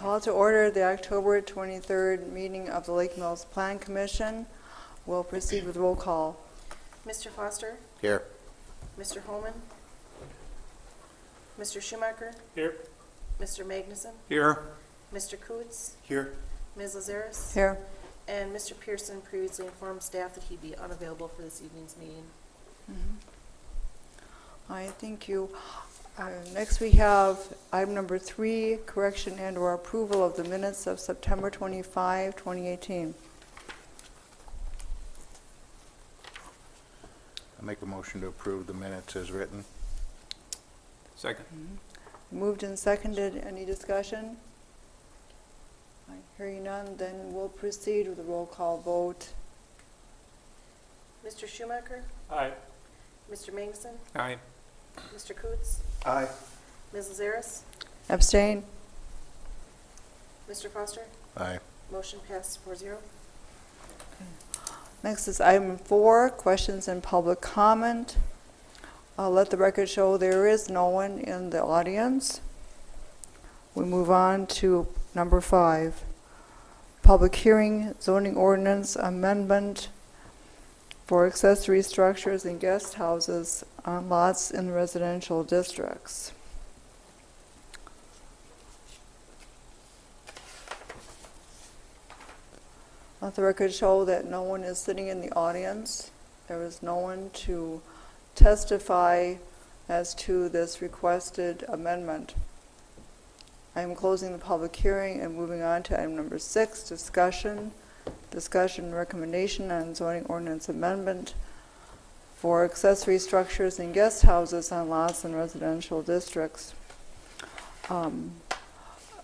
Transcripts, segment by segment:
Call to order the October 23rd meeting of the Lake Mills Plan Commission. We'll proceed with roll call. Mr. Foster, Here. Mr. Holman, Mr. Schumacher, Here. Mr. Magnuson, Here. Mr. Coots, Here. Ms. Lazaris, Here. and Mr. Pearson previously informed staff that he'd be unavailable for this evening's meeting. All right, thank you. Next we have item number 3, correction and/or approval of the minutes of September 25, 2018. I make a motion to approve the minutes as written. Second. Moved and seconded. Any discussion? I hearing none, then we'll proceed with a roll call vote. Mr. Schumacher, Aye. Mr. Magnuson, Aye. Mr. Coots, Aye. Ms. Lazaris, Abstain? Mr. Foster, Aye. motion passed 4-0. Next is item 4, questions and public comment. Let the record show there is no one in the audience. We move on to number 5, public hearing, zoning ordinance amendment for accessory structures and guest houses on lots in residential districts. Let the record show that no one is sitting in the audience. There is no one to testify as to this requested amendment. I am closing the public hearing and moving on to item number 6, discussion recommendation on zoning ordinance amendment for accessory structures and guest houses on lots in residential districts.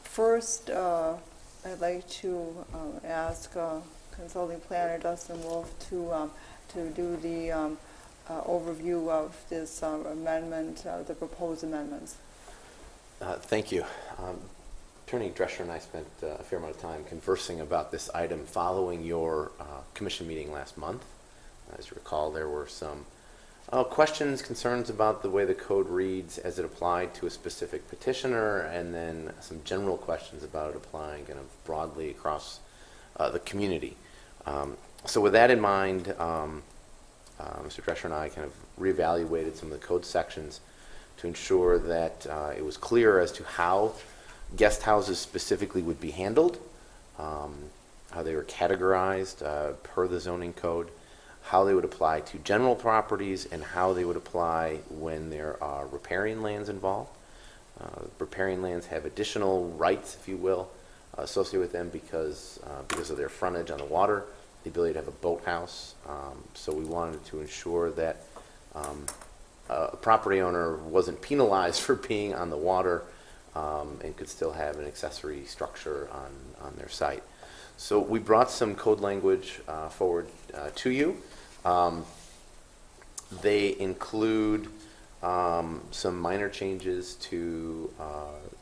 First, I'd like to ask consulting planner Dustin Wolf to do the overview of this amendment, the proposed amendments. Thank you. Attorney Drescher and I spent a fair amount of time conversing about this item following your commission meeting last month. As you recall, there were some questions, concerns about the way the code reads as it applied to a specific petitioner, and then some general questions about it applying kind of broadly across the community. So with that in mind, Mr. Drescher and I kind of reevaluated some of the code sections to ensure that it was clear as to how guest houses specifically would be handled, how they were categorized per the zoning code, how they would apply to general properties, and how they would apply when there are riparian lands involved. Riparian lands have additional rights, if you will, associated with them because of their frontage on the water, the ability to have a boathouse. So we wanted to ensure that a property owner wasn't penalized for being on the water and could still have an accessory structure on their site. So we brought some code language forward to you. They include some minor changes to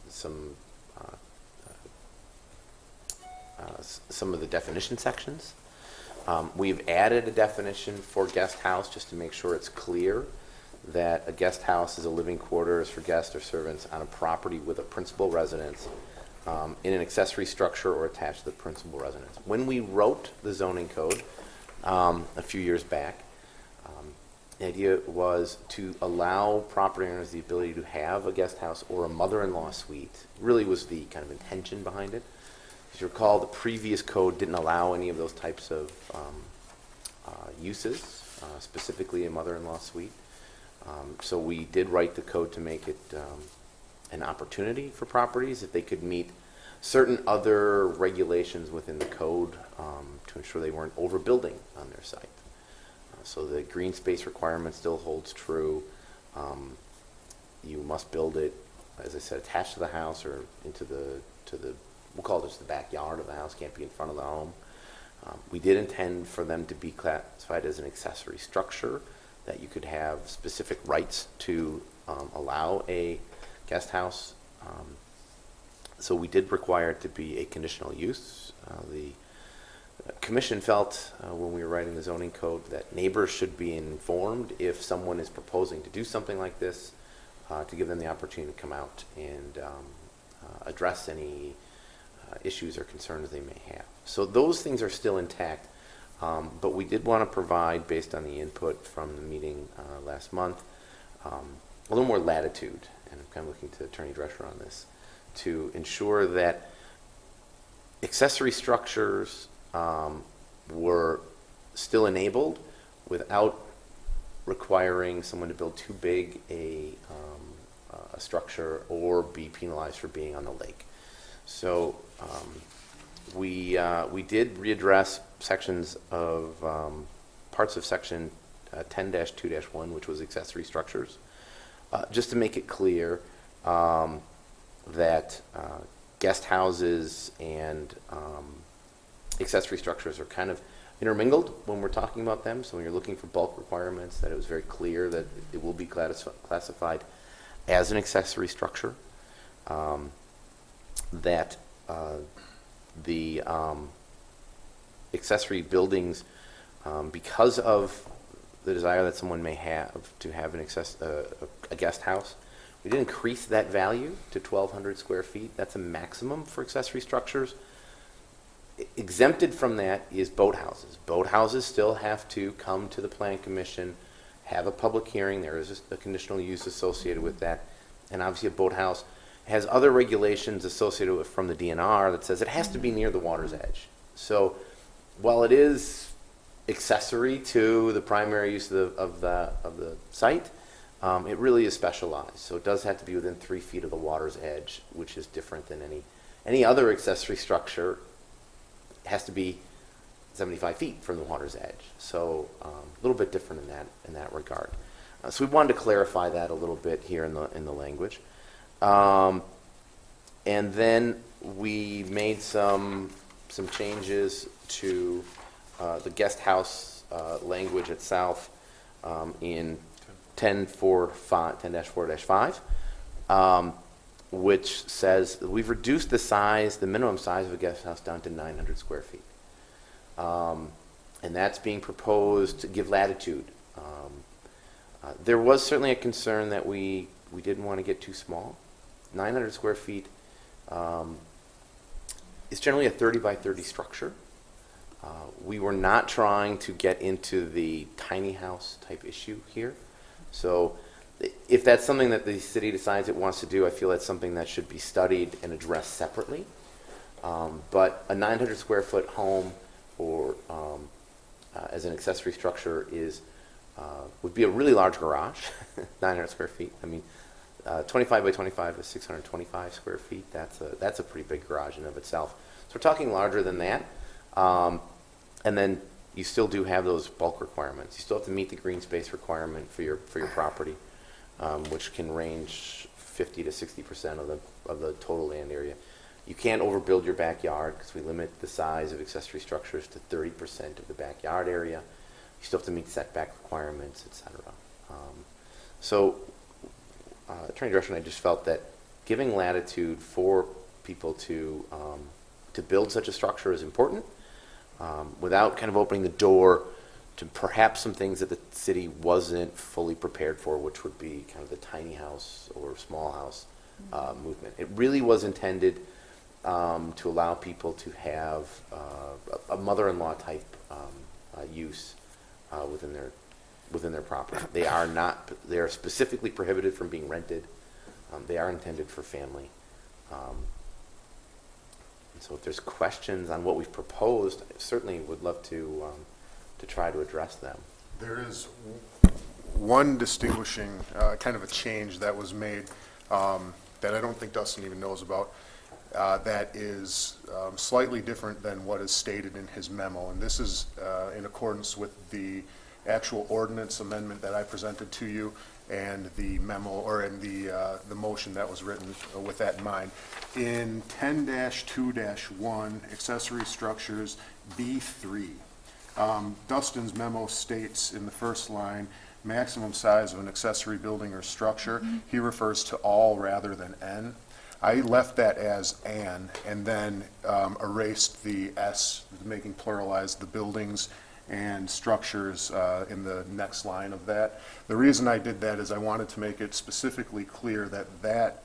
some of the definition sections. We've added a definition for guest house just to make sure it's clear that a guest house is a living quarters for guests or servants on a property with a principal residence in an accessory structure or attached to the principal residence. When we wrote the zoning code a few years back, the idea was to allow property owners the ability to have a guest house or a mother-in-law suite. Really was the kind of intention behind it. As you recall, the previous code didn't allow any of those types of uses, specifically a mother-in-law suite. So we did write the code to make it an opportunity for properties if they could meet certain other regulations within the code to ensure they weren't overbuilding on their site. So the green space requirement still holds true. You must build it, as I said, attached to the house or into the we'll call it just the backyard of the house, can't be in front of the home. We did intend for them to be classified as an accessory structure, that you could have specific rights to allow a guest house. So we did require it to be a conditional use. The commission felt when we were writing the zoning code that neighbors should be informed if someone is proposing to do something like this, to give them the opportunity to come out and address any issues or concerns they may have. So those things are still intact, but we did want to provide, based on the input from the meeting last month, a little more latitude, and I'm kind of looking to Attorney Drescher on this, to ensure that accessory structures were still enabled without requiring someone to build too big a structure or be penalized for being on the lake. So we did readdress sections of parts of section 10-2-1, which was accessory structures, just to make it clear that guest houses and accessory structures are kind of intermingled when we're talking about them. So when you're looking for bulk requirements, that it was very clear that it will be classified as an accessory structure. That the accessory buildings, because of the desire that someone may have to have a guest house, we did increase that value to 1,200 square feet. That's a maximum for accessory structures. Exempted from that is boathouses. Boathouses still have to come to the Plan Commission, have a public hearing. There is a conditional use associated with that. And obviously a boathouse has other regulations associated with from the DNR that says it has to be near the water's edge. So while it is accessory to the primary use of the site, it really is specialized. So it does have to be within 3 feet of the water's edge, which is different than any other accessory structure. It has to be 75 feet from the water's edge. So a little bit different in that regard. So we wanted to clarify that a little bit here in the language. And then we made some changes to the guest house language itself in 10-4-5, which says we've reduced the minimum size of a guest house down to 900 square feet. And that's being proposed to give latitude. There was certainly a concern that we didn't want to get too small. 900 square feet is generally a 30 by 30 structure. We were not trying to get into the tiny house type issue here. So if that's something that the city decides it wants to do, I feel that's something that should be studied and addressed separately. But a 900 square foot home or as an accessory structure would be a really large garage, 900 square feet. I mean, 25 by 25 is 625 square feet. That's a pretty big garage in of itself. So we're talking larger than that. And then you still do have those bulk requirements. You still have to meet the green space requirement for your property, which can range 50 to 60% of the total land area. You can't overbuild your backyard because we limit the size of accessory structures to 30% of the backyard area. You still have to meet setback requirements, etc. Attorney Drescher and I just felt that giving latitude for people to build such a structure is important, without kind of opening the door to perhaps some things that the city wasn't fully prepared for, which would be kind of the tiny house or small house movement. It really was intended to allow people to have a mother-in-law type use within their property. They are specifically prohibited from being rented. They are intended for family. And so if there's questions on what we've proposed, I certainly would love to try to address them. There is one distinguishing kind of a change that was made that I don't think Dustin even knows about, that is slightly different than what is stated in his memo. And this is in accordance with the actual ordinance amendment that I presented to you and the memo, or in the motion that was written with that in mind. In 10-2-1, accessory structures B3, Dustin's memo states in the first line, maximum size of an accessory building or structure. He refers to all rather than N. I left that as an, and then erased the S, making pluralize the buildings and structures in the next line of that. The reason I did that is I wanted to make it specifically clear that that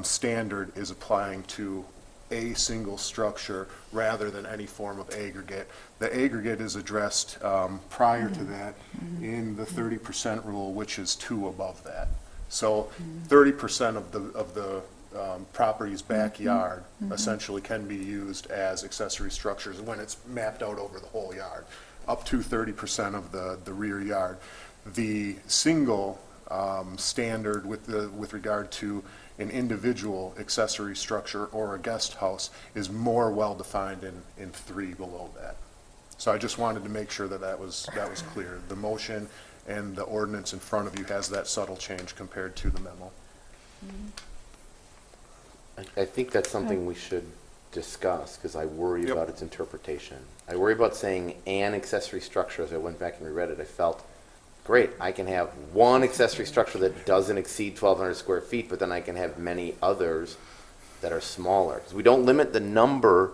standard is applying to a single structure rather than any form of aggregate. The aggregate is addressed prior to that in the 30% rule, which is 2 above that. So 30% of the property's backyard essentially can be used as accessory structures when it's mapped out over the whole yard, up to 30% of the rear yard. The single standard with regard to an individual accessory structure or a guest house is more well-defined in 3 below that. So I just wanted to make sure that was clear. The motion and the ordinance in front of you has that subtle change compared to the memo. I think that's something we should discuss, because I worry Yep. about its interpretation. I worry about saying an accessory structure. As I went back and reread it, I felt, great, I can have one accessory structure that doesn't exceed 1,200 square feet, but then I can have many others that are smaller. Because we don't limit the number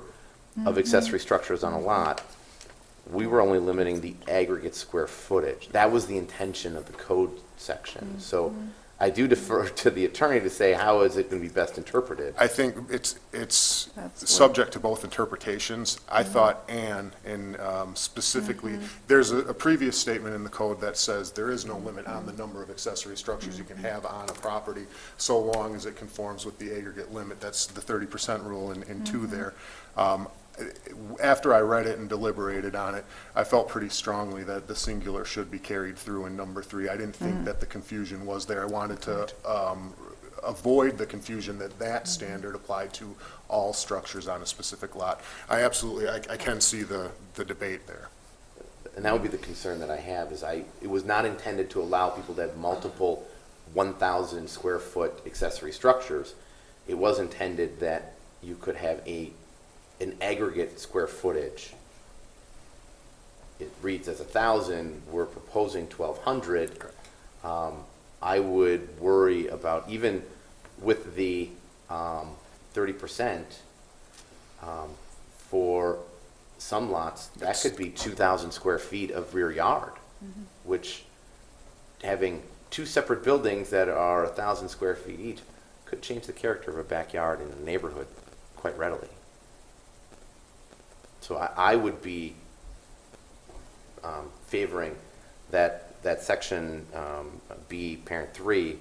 of accessory structures on a lot. We were only limiting the aggregate square footage. That was the intention of the code section. So I do defer to the attorney to say, how is it going to be best interpreted? I think it's That's what- subject to both interpretations. I thought and specifically, there's a previous statement in the code that says there is no limit on the number of accessory structures you can have on a property so long as it conforms with the aggregate limit. That's the 30% rule in 2 there. After I read it and deliberated on it, I felt pretty strongly that the singular should be carried through in number 3. I didn't think that the confusion was there. I wanted to avoid the confusion that standard applied to all structures on a specific lot. I can see the debate there. And that would be the concern that I have, is it was not intended to allow people to have multiple 1,000 square foot accessory structures. It was intended that you could have an aggregate square footage. It reads as 1,000, we're proposing 1,200. I would worry about, even with the 30%, for some lots, that could be 2,000 square feet of rear yard, which, having 2 separate buildings that are 1,000 square feet each, could change the character of a backyard in a neighborhood quite readily. So I would be favoring that section B, parent 3,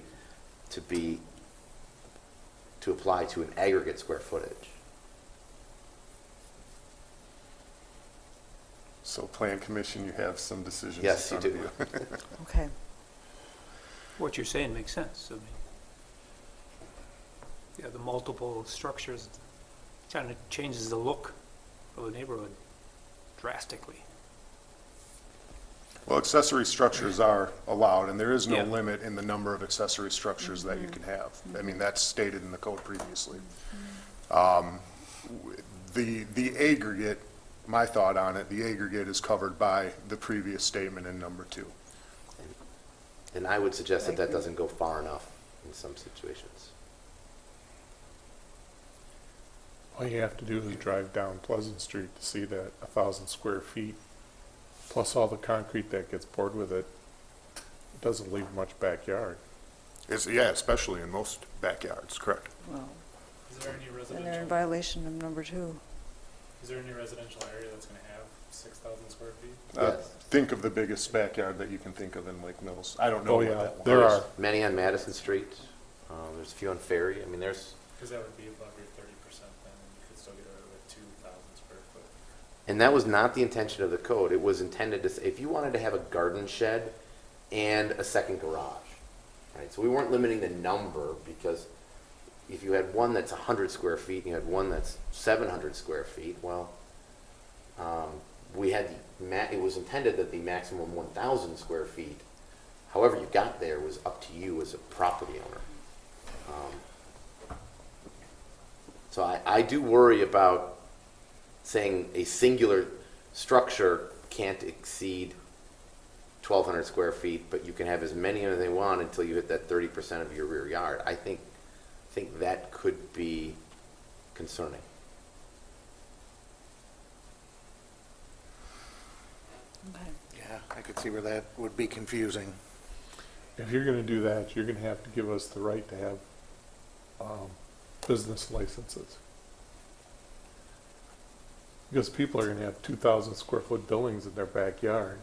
to apply to an aggregate square footage. So Plan Commission, you have some decisions in Yes, you front of do. you. Okay. What you're saying makes sense. I mean, yeah, the multiple structures kind of changes the look of a neighborhood drastically. Well, accessory structures are allowed, and there is no Yeah. limit in the number of accessory structures that you can have. I mean, that's stated in the code previously. The aggregate, my thought on it, the aggregate is covered by the previous statement in number 2. And I would suggest that I agree. doesn't go far enough in some situations. All you have to do is drive down Pleasant Street to see that 1,000 square feet, plus all the concrete that gets poured with it, it doesn't leave much backyard. Yeah, especially in most backyards, correct. Well, Is there any and they're in residential, violation of number 2. is there any residential area that's gonna have 6,000 square feet? Yes. Think of the biggest backyard that you can think of in Lake Mills. I don't know Oh, what yeah, that one there is. are. Many on Madison Street. There's a few on Ferry. I mean, there's, Cause that would be above your 30% then, and you could still get away with 2,000 square foot. and that was not the intention of the code. It was intended to say, if you wanted to have a garden shed and a second garage, right? So we weren't limiting the number, because if you had one that's 100 square feet and you had one that's 700 square feet, well, it was intended that the maximum 1,000 square feet, however you got there, was up to you as a property owner. So I do worry about saying a singular structure can't exceed 1,200 square feet, but you can have as many as they want until you hit that 30% of your rear yard. I think that could be concerning. Okay. Yeah, I could see where that would be confusing. If you're gonna do that, you're gonna have to give us the right to have, business licenses. Because people are gonna have 2,000 square foot buildings in their backyard,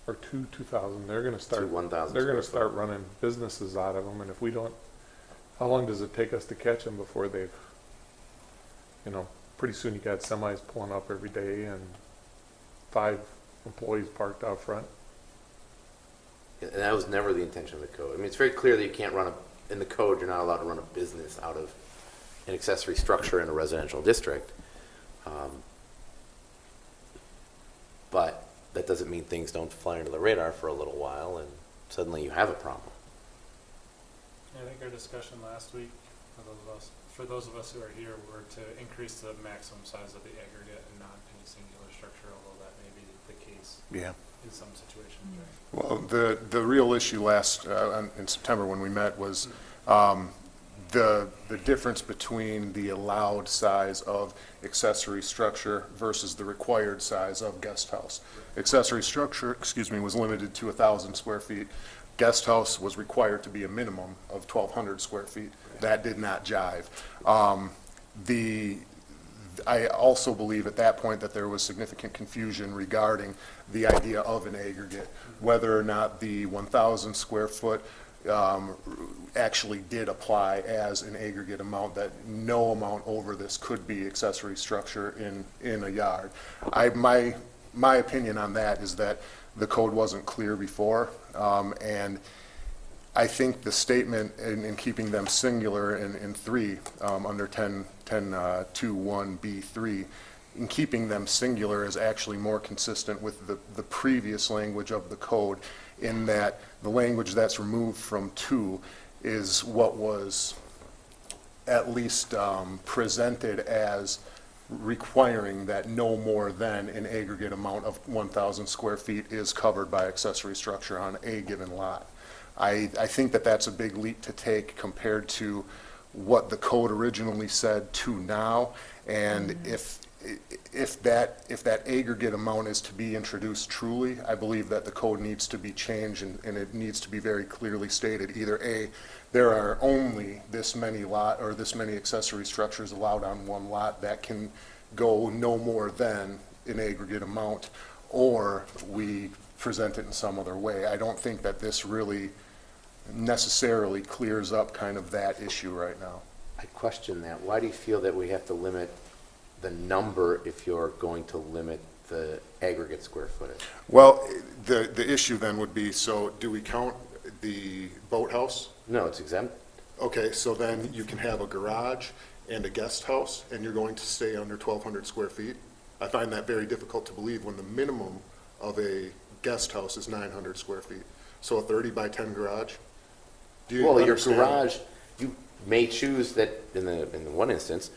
or 2,000, they're gonna start. 1,000 They're gonna square start running businesses out of them, and if we don't, how long does it take us to catch them before they've, pretty soon you got semis pulling up every day and 5 employees parked out front. And that was never the intention of the code. I mean, it's very clear that you can't in the code, you're not allowed to run a business out of an accessory structure in a residential district. But that doesn't mean things don't fly under the radar for a little while and suddenly you have a problem. I think our discussion last week, for those of us who are here, were to increase the maximum size of the aggregate and not any singular structure, although that may be the case Yeah. in some situations, right? Well, the real issue in September when we met was the difference between the allowed size of accessory structure versus the required size of guest house. Accessory structure, was limited to 1,000 square feet. Guest house was required to be a minimum of 1,200 square feet. That did not jive. I also believe at that point that there was significant confusion regarding the idea of an aggregate, whether or not the 1,000 square foot actually did apply as an aggregate amount, that no amount over this could be accessory structure in a yard. My opinion on that is that the code wasn't clear before, and I think the statement in keeping them singular in 3, under 10.2.1B3, in keeping them singular is actually more consistent with the previous language of the code, in that the language that's removed from 2 is what was at least presented as requiring that no more than an aggregate amount of 1,000 square feet is covered by accessory structure on a given lot. I think that that's a big leap to take compared to what the code originally said to now, and if that aggregate amount is to be introduced truly, I believe that the code needs to be changed, and it needs to be very clearly stated. Either A, there are only this many accessory structures allowed on one lot that can go no more than an aggregate amount, or we present it in some other way. I don't think that this really necessarily clears up kind of that issue right now. I question that. Why do you feel that we have to limit the number if you're going to limit the aggregate square footage? Well, the issue then would be, so do we count the boathouse? No, it's exempt. Okay, so then you can have a garage and a guest house, and you're going to stay under 1,200 square feet? I find that very difficult to believe when the minimum of a guest house is 900 square feet. So a 30 by 10 garage? Do you Well, your understand? garage, you may choose that in the one instance,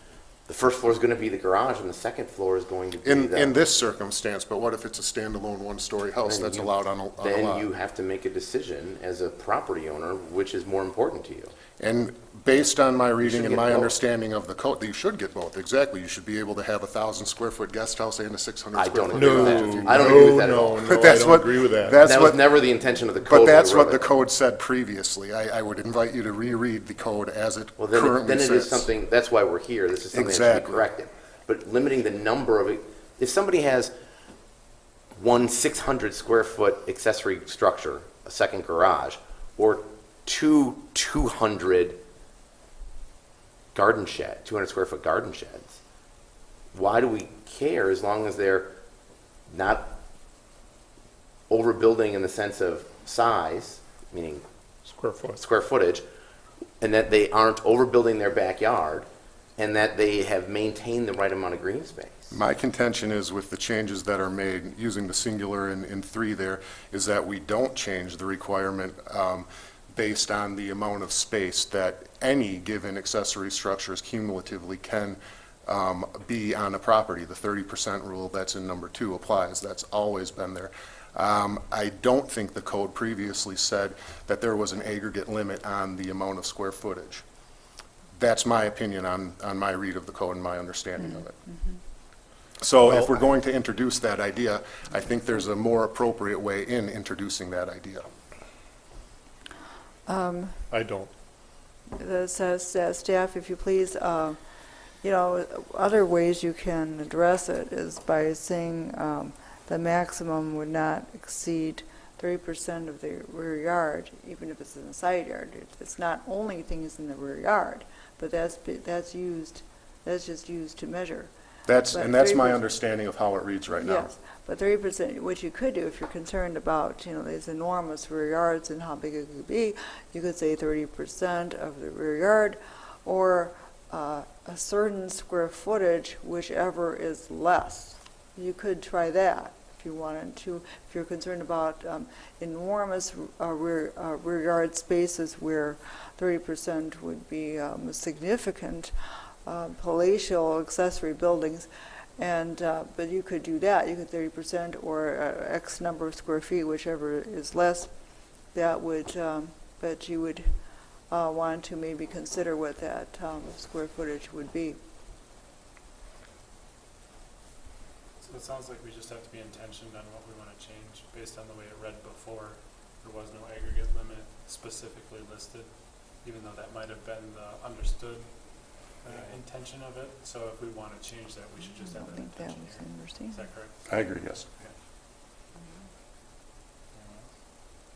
the first floor is going to be the garage and the second floor is going to be In this circumstance, but what if it's a standalone one-story house Then that's you- allowed on a lot? Then you have to make a decision as a property owner, which is more important to you. And based on my reading should and get my both. understanding of the code, you should get both, exactly. You should be able to have 1,000 square foot guest house and a 600 I square don't foot agree with garage that. if you- I don't agree with that at all. But I that's don't what- agree with that. That's That was what, never the intention of the code. but when we that's wrote what the it. code said previously. I would invite you to reread the code as it Well, currently then it is says. something, that's why we're here. This is something that should be Exactly. corrected. But limiting the number of, if somebody has one 600 square foot accessory structure, a second garage, or two 200 square foot garden sheds, why do we care as long as they're not overbuilding in the sense of size, meaning Square foot. square footage, and that they aren't overbuilding their backyard, and that they have maintained the right amount of green space? My contention is with the changes that are made, using the singular in 3 there, is that we don't change the requirement based on the amount of space that any given accessory structures cumulatively can be on a property. The 30% rule that's in number 2 applies. That's always been there. I don't think the code previously said that there was an aggregate limit on the amount of square footage. That's my opinion on my read of the code and my understanding of it. So if we're going to introduce that idea, I think there's a more appropriate way in introducing that idea. I don't. That says, staff, if you please, You know, other ways you can address it is by saying the maximum would not exceed 30% of the rear yard, even if it's in the side yard. It's not only things in the rear yard, but that's just used to measure. That's, But and that's my 30% understanding of how it reads right now. Yes, but 30%, what you could do if you're concerned about, these enormous rear yards and how big it could be, you could say 30% of the rear yard, or a certain square footage, whichever is less. You could try that if you wanted to. If you're concerned about enormous rear yard spaces where 30% would be significant, palatial accessory buildings, and but you could do that. You could 30% or X number of square feet, whichever is less. That would, but you would want to maybe consider what that square footage would be. So it sounds like we just have to be intentioned on what we want to change based on the way it read before. There was no aggregate limit specifically listed, even though that might have been the understood intention of it. So if we want to change that, we should just I have don't that think that intention was here. understanding. Is that correct? I agree, yes.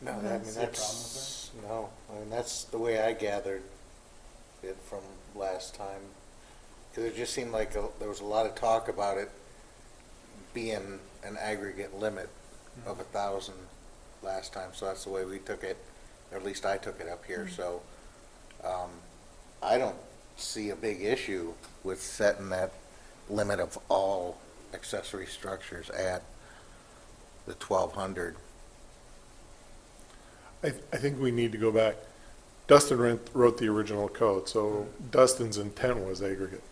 No, Anyone else? I mean, See a problem with that's, no, I mean, that's the way I gathered it from last time. Because it just seemed like there was a lot of talk about it being an aggregate limit of 1,000 last time, so that's the way we took it, or at least I took it up here, so, I don't see a big issue with setting that limit of all accessory structures at the 1,200. I think we need to go back. Dustin wrote the original code, so Dustin's intent was aggregate.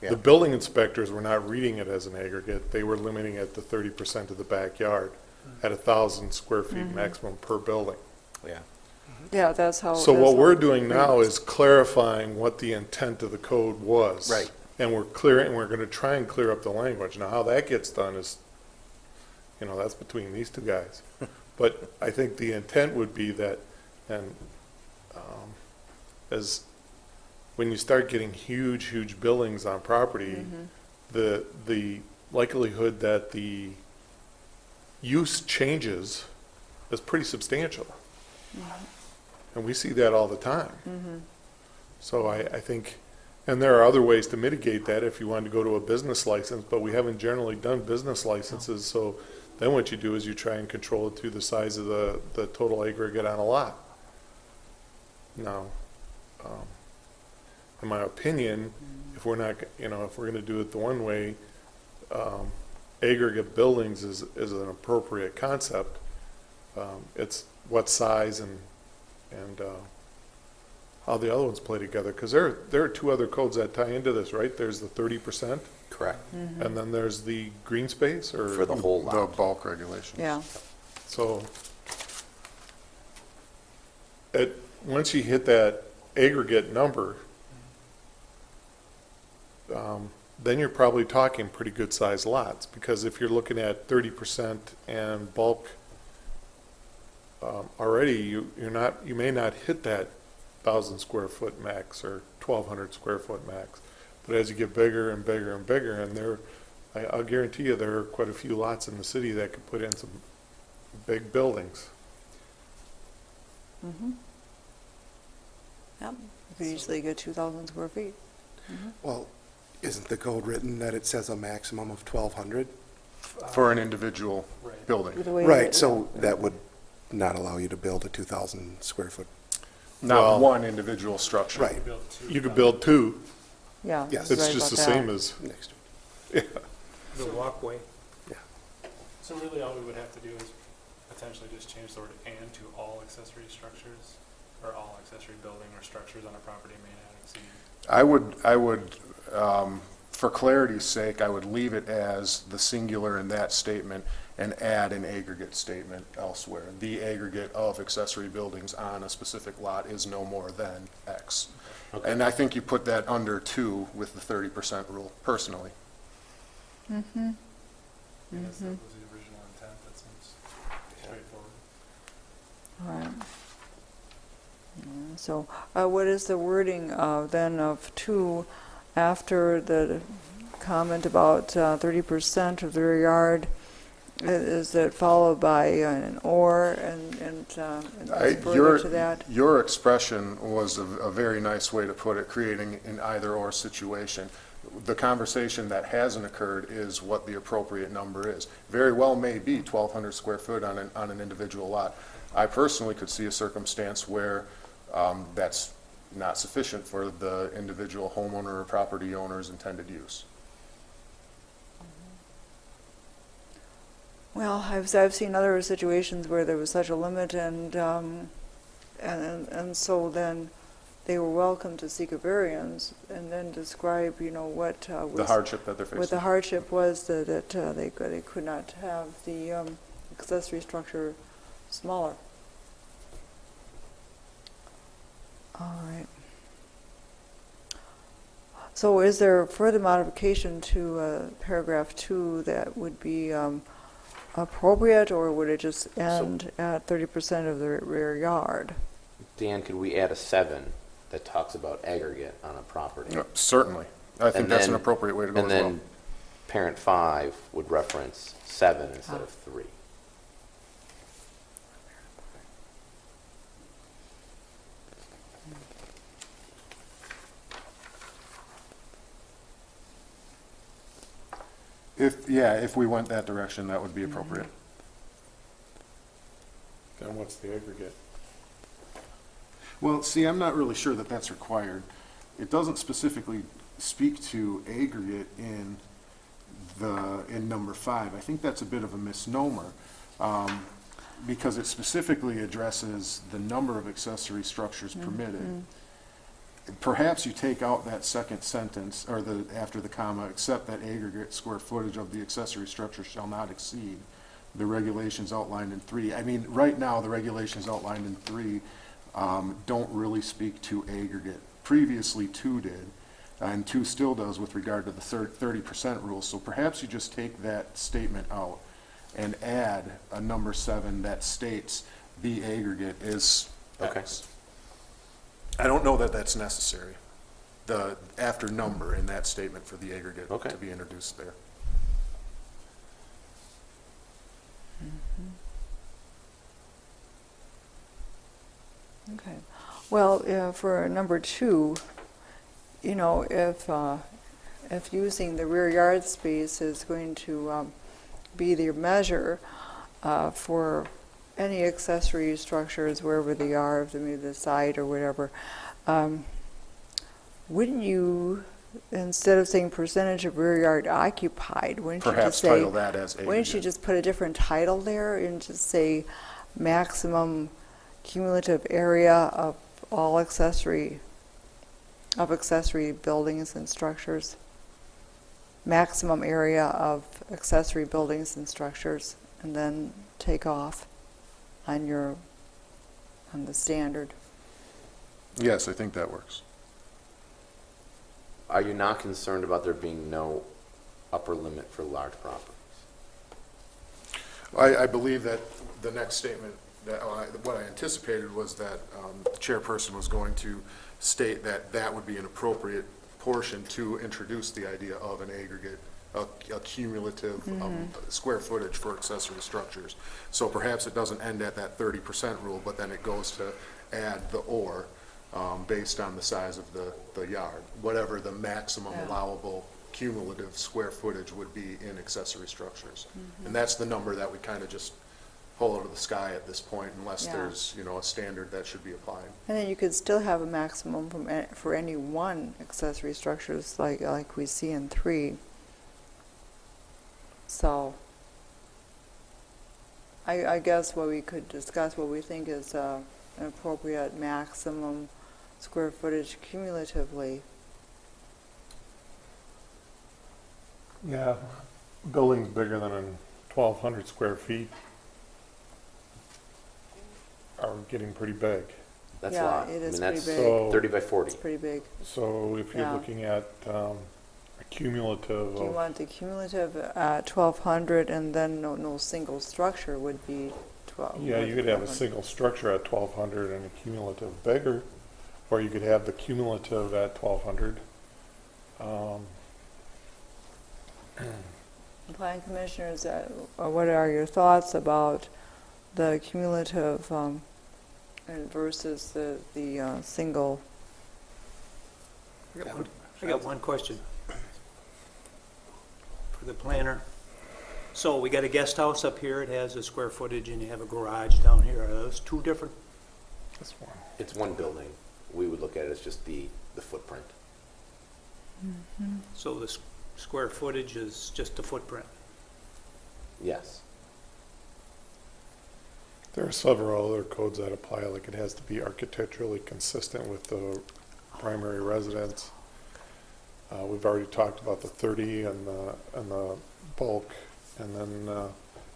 Yeah. The building inspectors were not reading it as an aggregate. They were limiting it to 30% of the backyard at 1,000 square feet maximum per building. Yeah. Yeah, that's how. So that's what how we're it doing now reads. is clarifying what the intent of the code was. Right. And we're going to try and clear up the language. Now, how that gets done is, that's between these two guys. But I think the intent would be that, and as when you start getting huge buildings on property, the likelihood that the use changes is pretty substantial. And we see that all the time. So I think, and there are other ways to mitigate that if you wanted to go to a business license, but we haven't generally done business licenses, so then what you do is you try and control it through the size of the total aggregate on a lot. Now, in my opinion, if we're not, if we're gonna do it the one way, aggregate buildings is an appropriate concept. It's what size and how the other ones play together, because there are two other codes that tie into this, right? There's the 30%, Correct. and then there's the green space, or For the whole The lot. bulk regulations. Yeah, so. Once you hit that aggregate number, then you're probably talking pretty good sized lots, because if you're looking at 30% and bulk, already you may not hit that 1,000 square foot max or 1,200 square foot max. But as you get bigger and bigger and bigger, and I'll guarantee you there are quite a few lots in the city that could put in some big buildings. yep. You could easily get 2,000 square feet. Well, isn't the code written that it says a maximum of 1,200? For an individual Right. building. The way Right, that- so that would not allow you to build a 2,000 square foot. Not Well- one individual structure. Right, You could build two, Yeah. Yes. you're it's right just the about that. same as, next to it. The walkway. So really all we would have to do is potentially just change the word "and" to all accessory structures, or all accessory building or structures on a property may not exceed. I would, for clarity's sake, I would leave it as the singular in that statement and add an aggregate statement elsewhere. The aggregate of accessory buildings on a specific lot is no more than X. Okay. And I think you put that under 2 with the 30% rule, personally. I guess that was the original intent, that seems straightforward. All right. Yeah, so what is the wording then of 2 after the comment about 30% of the rear yard, is it followed by an or and further to that? Your expression was a very nice way to put it, creating an either-or situation. The conversation that hasn't occurred is what the appropriate number is. Very well may be 1,200 square foot on an individual lot. I personally could see a circumstance where that's not sufficient for the individual homeowner or property owner's intended use. Well, I've seen other situations where there was such a limit, and so then they were welcome to seek a variance and then describe, what was The hardship that they're facing. what the hardship was, that they could not have the accessory structure smaller. All right. So is there further modification to paragraph 2 that would be appropriate, or would it just end at 30% of the rear yard? Dan, could we add a 7 that talks about aggregate on a property? Certainly. I think And that's an then- appropriate way to go as And well. then parent 5 would reference 7 instead of 3. If we went that direction, that would be appropriate. Then what's the aggregate? Well, see, I'm not really sure that that's required. It doesn't specifically speak to aggregate in number 5. I think that's a bit of a misnomer, because it specifically addresses the number of accessory structures permitted. Perhaps you take out that second sentence, or after the comma, except that aggregate square footage of the accessory structure shall not exceed the regulations outlined in 3. I mean, right now, the regulations outlined in 3 don't really speak to aggregate. Previously, 2 did, and 2 still does with regard to the 30% rule. So perhaps you just take that statement out and add a number 7 that states the aggregate is X. I don't know that that's necessary, the after number in that statement for the aggregate to be introduced there. Okay. Well, for number 2, if using the rear yard space is going to be the measure for any accessory structures, wherever they are, if they maybe the side or whatever, wouldn't you, instead of saying percentage of rear yard occupied, wouldn't you Perhaps just say, title that as wouldn't you aggregate. just put a different title there and just say maximum cumulative area of all accessory buildings and structures? Maximum area of accessory buildings and structures, and then take off on the standard. Yes, I think that works. Are you not concerned about there being no upper limit for large properties? I believe that the next statement, that what I anticipated was that the chairperson was going to state that that would be an appropriate portion to introduce the idea of an aggregate, a cumulative square footage for accessory structures. So perhaps it doesn't end at that 30% rule, but then it goes to add the or based on the size of the yard, whatever the maximum allowable cumulative square footage would be in accessory structures. And that's the number that we kind of just pull out of the sky at this point, unless there's, a standard that should be applied. And then you could still have a maximum for any one accessory structures like we see in 3. So I guess what we could discuss, what we think is an appropriate maximum square footage cumulatively. Yeah, buildings bigger than 1,200 square feet are getting pretty big. That's Yeah, a lot. it is that's pretty big. So, 30 by 40. It's pretty big. so if you're Yeah. looking at a cumulative Do you of, want the cumulative at 1,200, and then no single structure would be 12? yeah, you could have a 1,200. single structure at 1,200 and a cumulative bigger, or you could have the cumulative at 1,200, Plan commissioners, what are your thoughts about the cumulative versus the single? I got one question for the planner. So we got a guest house up here, it has a square footage, and you have a garage down here. Are those two different? That's one. It's one building. We would look at it as just the footprint. So the square footage is just the footprint? Yes. There are several other codes that apply, like it has to be architecturally consistent with the primary residence. We've already talked about the 30 and the bulk, and then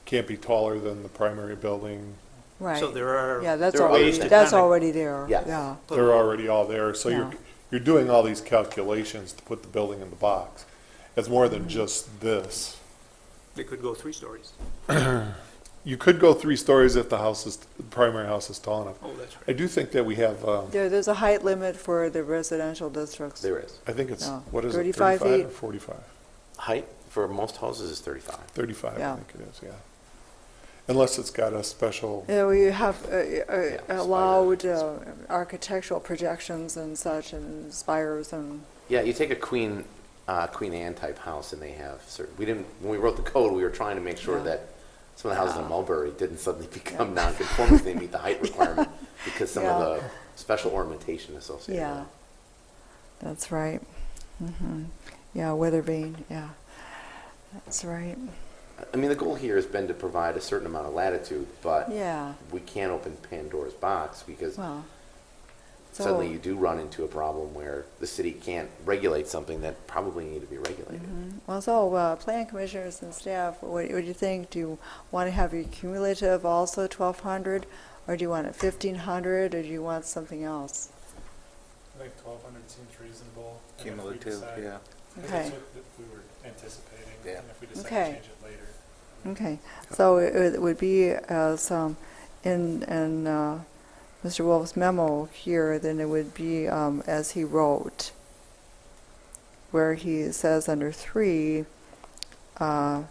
can't be taller than the primary building. Right. So there are Yeah, that's there are already, ways to that's kinda- already there. Yes. Yeah. They're already all there, so Yeah. you're doing all these calculations to put the building in the box. It's more than just this. They could go 3 stories. You could go 3 stories if the primary house is tall enough. Oh, that's I right. do think that we have, There's a height limit for the residential districts. There is. I think it's, Yeah. what is it, 35 35 feet. or 45? Height for most houses is 35. 35, Yeah. I think it is, yeah. Unless it's got a special, Yeah, we have allowed spire. architectural projections and such, and spires and, Yeah, you take a Queen Anne type house and they have certain, when we wrote the code, we were trying to make sure Yeah. that some of the houses in Yeah. Mulberry didn't suddenly become non-conforming if they meet the height requirement because some of Yeah. the special ornamentation associated with yeah, it. that's right. Yeah, weathervane, yeah, that's right. I mean, the goal here has been to provide a certain amount of latitude, but Yeah, we can't open Pandora's box because well, suddenly so- you do run into a problem where the city can't regulate something that probably need to be regulated. well, so, plan commissioners and staff, what do you think? Do you want to have your cumulative also 1,200, or do you want it 1,500, or do you want something else? I think 1,200 seems reasonable. and if we Cumulative, decide- yeah. 'cause Okay. that's what we were anticipating, Yeah. and if we decide Okay. to change it later. Okay, so it would be as, in Mr. Wolf's memo here, then it would be as he wrote, where he says under 3, all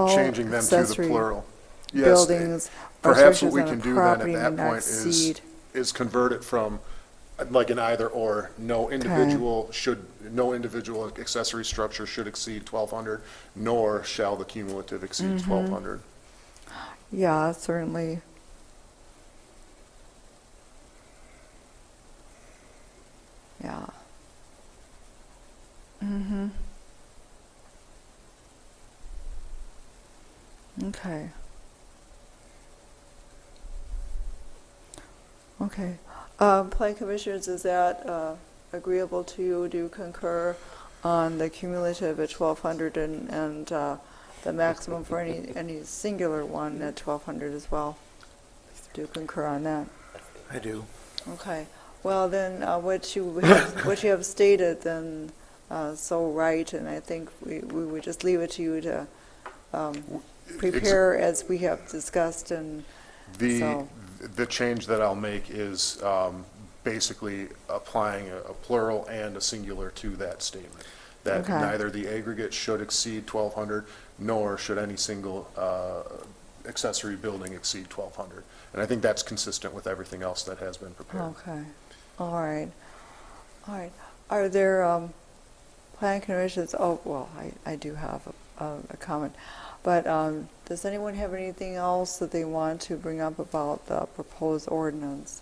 changing them to the accessory plural. Yes, buildings or perhaps what structures we on a can do then property at may that not point exceed. is convert it from like an either or. No individual accessory structure should exceed 1,200, nor shall the cumulative exceed 1,200. Yeah, certainly. Yeah. Okay. Okay. Plan commissioners, is that agreeable to you? Do you concur on the cumulative at 1,200 and the maximum for any singular one at 1,200 as well? Do you concur on that? I do. Okay. Well, then, what you have stated, then, so right, and I think we would just leave it to you to prepare as we have discussed, and so, The change that I'll make is basically applying a plural and a singular to that statement. That Okay. neither the aggregate should exceed 1,200, nor should any single accessory building exceed 1,200. And I think that's consistent with everything else that has been prepared. okay. All right. All right. Are there plan commissions, oh, well, I do have a comment, but does anyone have anything else that they want to bring up about the proposed ordinance?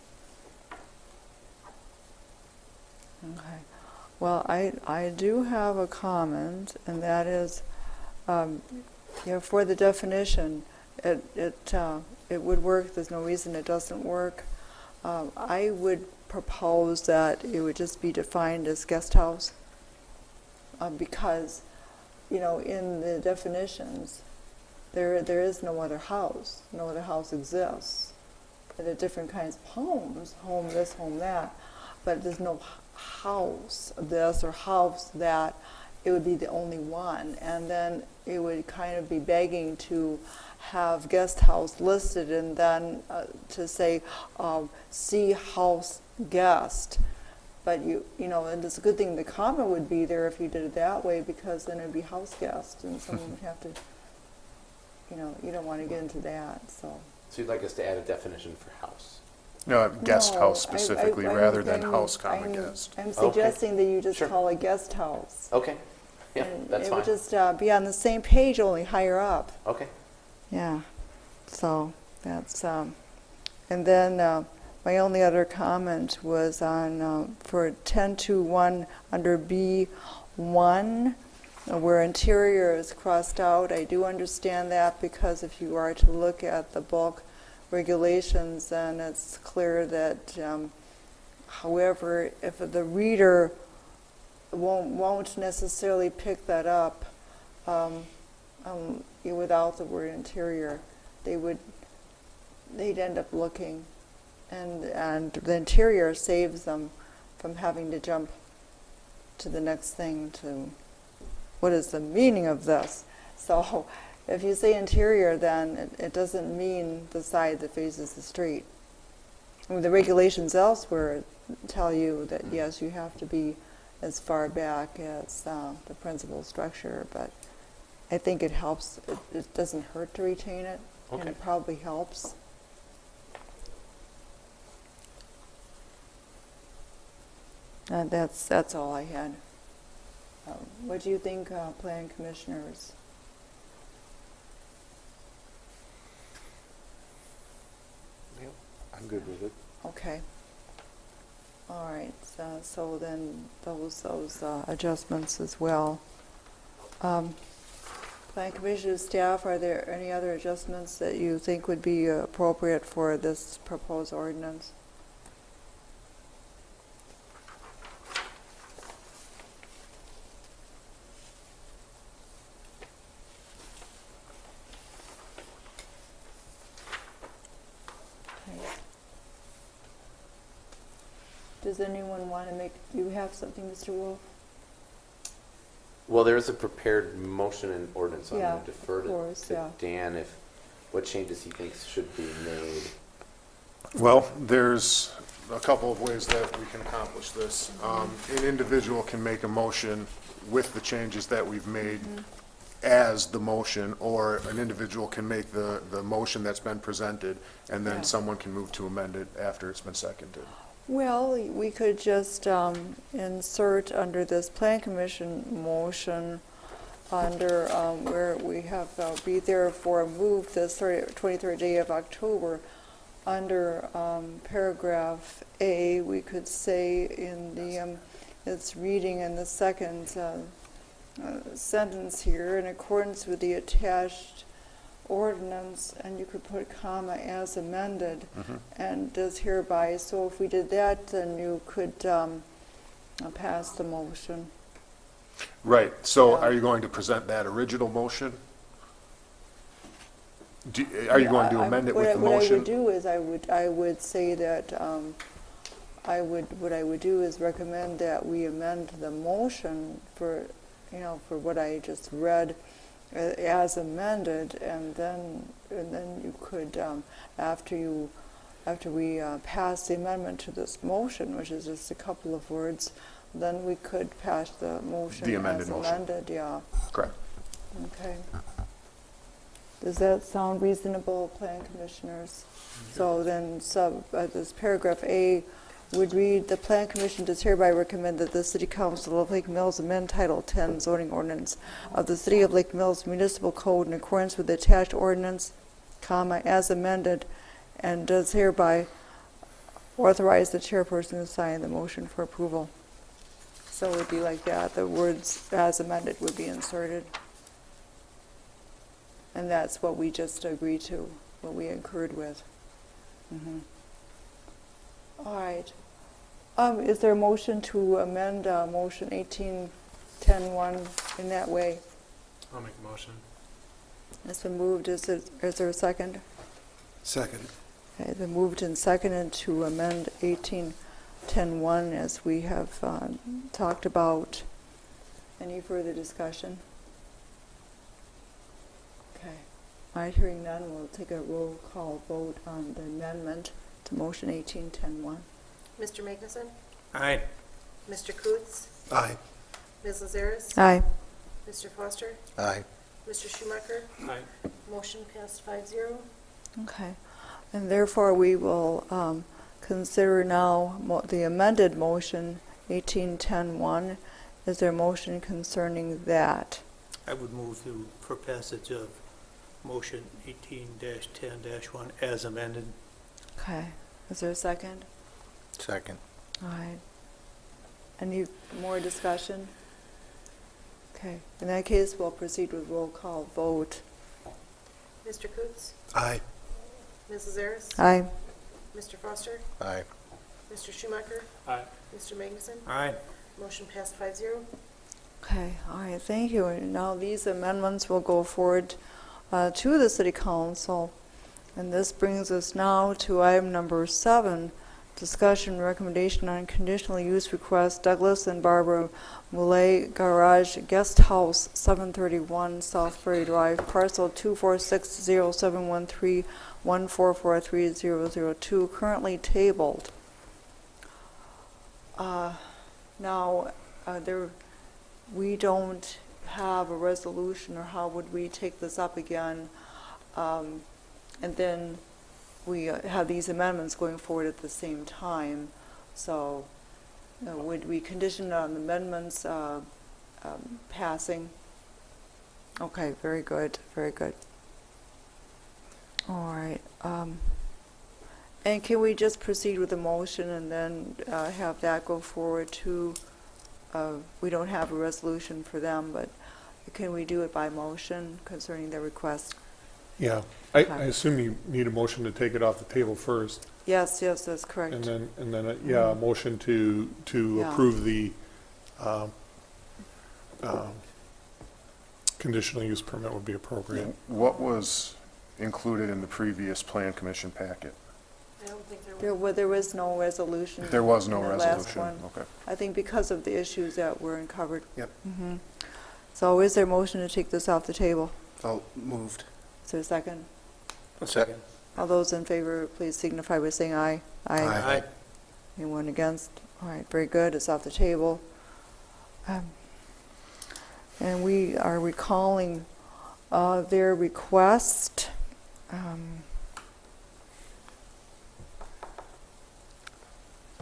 Okay. Well, I do have a comment, and that is, for the definition, it would work. There's no reason it doesn't work. I would propose that it would just be defined as guest house, because, in the definitions, there is no other house. No other house exists. There are different kinds of homes, home this, home that, but there's no house this or house that. It would be the only one, and then it would kind of be begging to have guest house listed and then to say see house guest, But you know, and it's a good thing the comma would be there if you did it that way, because then it'd be house guest, and someone would have to, you know, you don't want to get into that, so. So you'd like us to add a definition for house? No, guest No, house I- specifically, I'm- rather than I'm- house, comma, I'm- guest. I'm Okay. suggesting that you just Sure. call it guest house. Okay, yeah, And that's it would fine. just be on the same page, only higher up. Okay, Yeah, so that's, and then my only other comment was on, for 10.2.1 under B1, where interior is crossed out. I do understand that, because if you are to look at the bulk regulations, then it's clear that, however, if the reader won't necessarily pick that up, without the word interior, they'd end up looking, and the interior saves them from having to jump to the next thing to, what is the meaning of this? So if you say interior, then it doesn't mean the side that faces the street. I mean, the regulations elsewhere tell you that, yes, you have to be as far back as the principal structure, but I think it helps, it doesn't hurt to retain it, and Okay. it probably helps. That's all I had. What do you think, plan commissioners? I'm good with it. Okay. All right, so then those adjustments as well. Plan commission staff, are there any other adjustments that you think would be appropriate for this proposed ordinance? Okay. Does anyone want to make, do you have something, Mr. Wolf? well, there is a prepared motion and ordinance, so I'm Yeah, going to defer of course, to yeah. Dan what changes he thinks should be made. Well, there's a couple of ways that we can accomplish this. An individual can make a motion with the changes that we've made as the motion, or an individual can make the motion that's been presented, and Yeah. then someone can move to amend it after it's been seconded. Well, we could just insert under this plan commission motion, under where we have be therefore moved this 23rd day of October, under paragraph A, we could say in the, its reading in the second sentence here, in accordance with the attached ordinance, and you could put comma as amended, and does hereby. So if we did that, then you could pass the motion. Right, so Yeah. are you going to present that original motion? Are you going to amend it with the What I motion? would do is I would say that what I would do is recommend that we amend the motion for, for what I just read as amended, and then you could, after we pass the amendment to this motion, which is just a couple of words, then we could pass the motion The amended as motion. amended, yeah. Correct. Okay. Does that sound reasonable, plan commissioners? So then, this paragraph A would read, the plan commission does hereby recommend that the city council of Lake Mills amend Title 10 zoning ordinance of the city of Lake Mills municipal code in accordance with the attached ordinance, comma, as amended, and does hereby authorize the chairperson to sign the motion for approval. So it would be like that, the words as amended would be inserted. And that's what we just agreed to, what we concurred with. All right. Is there a motion to amend motion 1810-1 in that way? I'll make a motion. It's been moved. Is there a second? Second. Okay, it's been moved and seconded to amend 1810-1 as we have talked about. Any further discussion? Okay. All right, hearing none, we'll take a roll call vote on the amendment to motion 1810-1. Mr. Magnuson? Aye. Mr. Coots? Aye. Ms. Lazarus? Aye. Mr. Foster? Aye. Mr. Schumacher? Aye. Motion passed 5-0. Okay. And therefore, we will consider now the amended motion 1810-1. Is there a motion concerning that? I would move for passage of motion 18-10-1 as amended. Okay. Is there a second? Second. All right. Any more discussion? Okay. In that case, we'll proceed with roll call vote. Mr. Coots? Aye. Ms. Lazarus? Aye. Mr. Foster? Aye. Mr. Schumacher? Aye. Mr. Magnuson? Aye. Motion passed 5-0. Okay, all right, thank you. And now these amendments will go forward to the City Council. And this brings us now to item number 7, discussion recommendation on conditional use request Douglas and Barbara Mulay Garage Guest House, 731 South Ferry Drive, parcel 246071314430002, currently tabled. Now, we don't have a resolution, or how would we take this up again? And then we have these amendments going forward at the same time. So would we condition on the amendments passing? Okay, very good, very good. All right. And can we just proceed with the motion and then have that go forward to, we don't have a resolution for them, but can we do it by motion concerning their request? Yeah, I assume you need a motion to take it off the table first, Yes, yes, that's correct. and then, yeah, a motion to Yeah. approve the conditional use permit would be appropriate. What was included in the previous plan commission packet? I don't think there There was no resolution. There was no in the last resolution? one. Okay. I think because of the issues that were uncovered. Yep. So is there a motion to take this off the table? So moved. Is there a second? Second. All those in favor, please signify by saying aye. Aye. Anyone against? All right, very good, it's off the table. And we are recalling their request.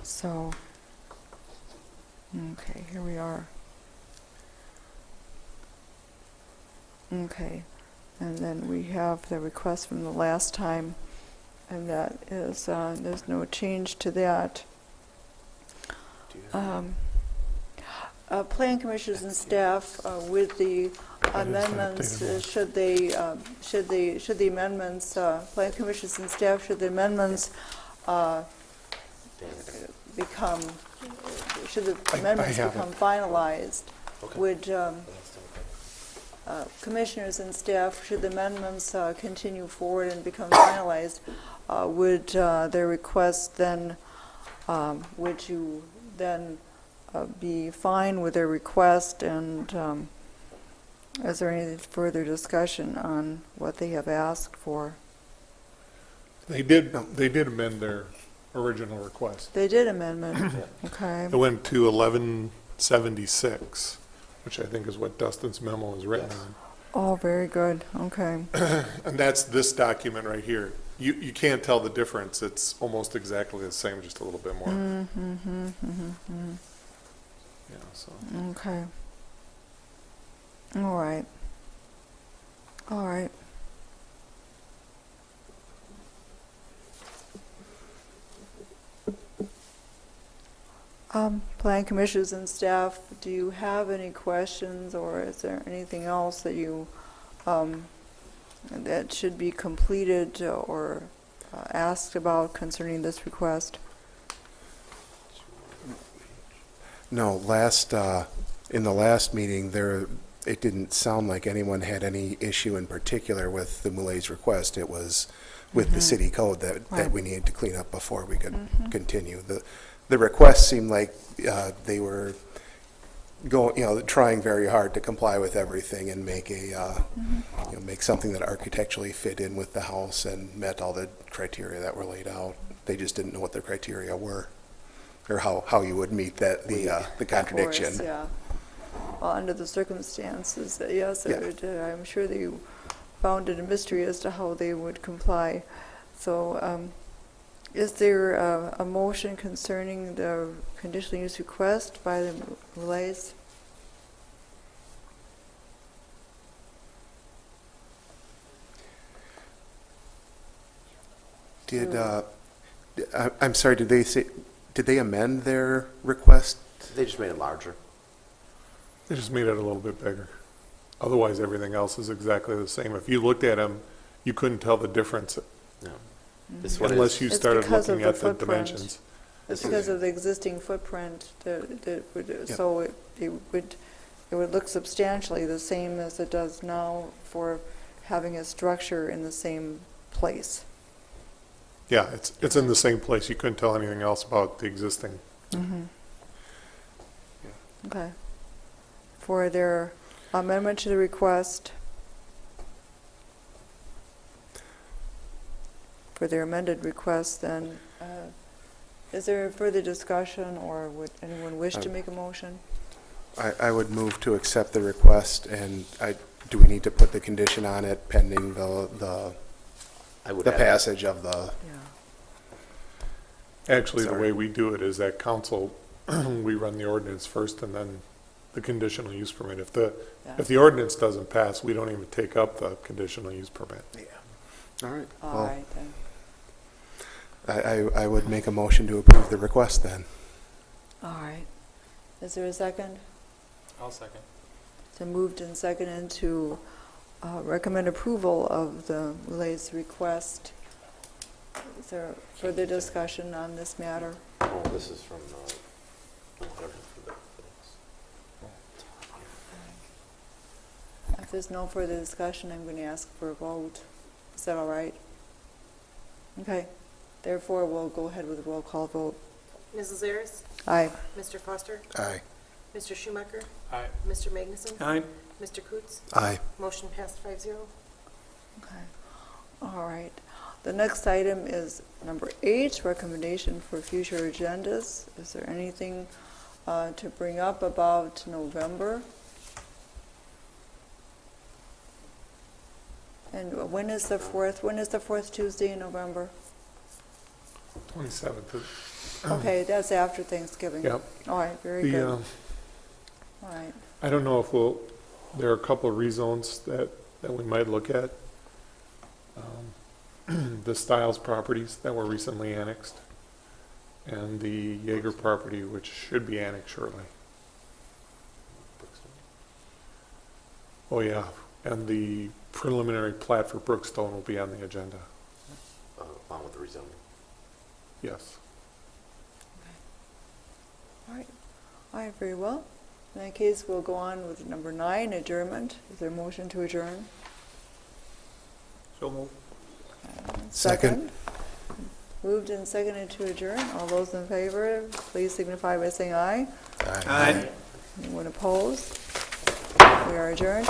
So, okay, here we are. Okay, and then we have the request from the last time, and that is, there's no change to that. Plan commissioners and staff, with the amendments, should the amendments, plan commissioners and staff, should the amendments become, should the amendments have become it. finalized, Okay. would commissioners and staff, should the amendments continue forward and become finalized, would their request then, would you then be fine with their request, and is there any further discussion on what they have asked for? They did amend their original request. They did amendment, okay. It went to 1176, which I think is what Dustin's memo is written Yes. on. Oh, very good, okay. And that's this document right here. You can't tell the difference. It's almost exactly the same, just a little bit more. Yeah, so. Okay. All right. All right. Plan commissioners and staff, do you have any questions, or is there anything else that you, that should be completed or asked about concerning this request? No, in the last meeting, it didn't sound like anyone had any issue in particular with the Mulay's request. It was with the city code that Right. we needed to clean up before we could continue. The request seemed like they were trying very hard to comply with everything and make make something that architecturally fit in with the house and met all the criteria that were laid out. They just didn't know what their criteria were. or how you would meet that, the contradiction. Of course, yeah. Well, under the circumstances, yes, Yeah. I'm sure they found it a mystery as to how they would comply. So, is there a motion concerning the conditional use request by the Mulays? I'm sorry, did they amend their request? They just made it larger. They just made it a little bit bigger. Otherwise, everything else is exactly the same. If you looked at them, you couldn't tell the difference No. This one unless is, you It's started because of looking the at the footprint. dimensions. It's because of the existing footprint, so it would look substantially the same as it does now for having a structure in the same place. Yeah, it's in the same place. You couldn't tell anything else about the existing. Okay. For their amendment to the request, for their amended request, then, is there further discussion, or would anyone wish to make a motion? I would move to accept the request, and do we need to put the condition on it pending the I would the add- passage of the, Yeah. Actually, the Sorry. way we do it is that council, we run the ordinance first and then the conditional use permit. If the ordinance doesn't pass, we don't even take up the conditional use permit. all right. All Well, right, then. I would make a motion to approve the request then. All right. Is there a second? I'll second. So moved and seconded to recommend approval of the Mulay's request. Is there further discussion on this matter? Oh, this is from, whatever. If there's no further discussion, I'm going to ask for a vote. Is that all right? Okay. Therefore, we'll go ahead with a roll call vote. Mrs. Ayers? Aye. Mr. Foster? Aye. Mr. Schumacher? Aye. Mr. Magnuson? Aye. Mr. Coots? Aye. Motion passed 5-0. Okay. All right. The next item is number 8, recommendation for future agendas. Is there anything to bring up about November? And when is the 4th? When is the 4th Tuesday in November? 27th. Okay, that's after Thanksgiving. Yep. All right, very The, good. All right. I don't know if there are a couple of rezones that we might look at. The Stiles properties that were recently annexed, and the Jaeger property, which should be annexed shortly. Oh, yeah, and the preliminary plat for Brookstone will be on the agenda. Along with the rezoning. Yes. All right. All right, very well. In that case, we'll go on with number 9, adjournment. Is there a motion to adjourn? So moved. Second. Moved and seconded to adjourn. All those in favor, please signify by saying aye. Aye. Anyone opposed? We are adjourned.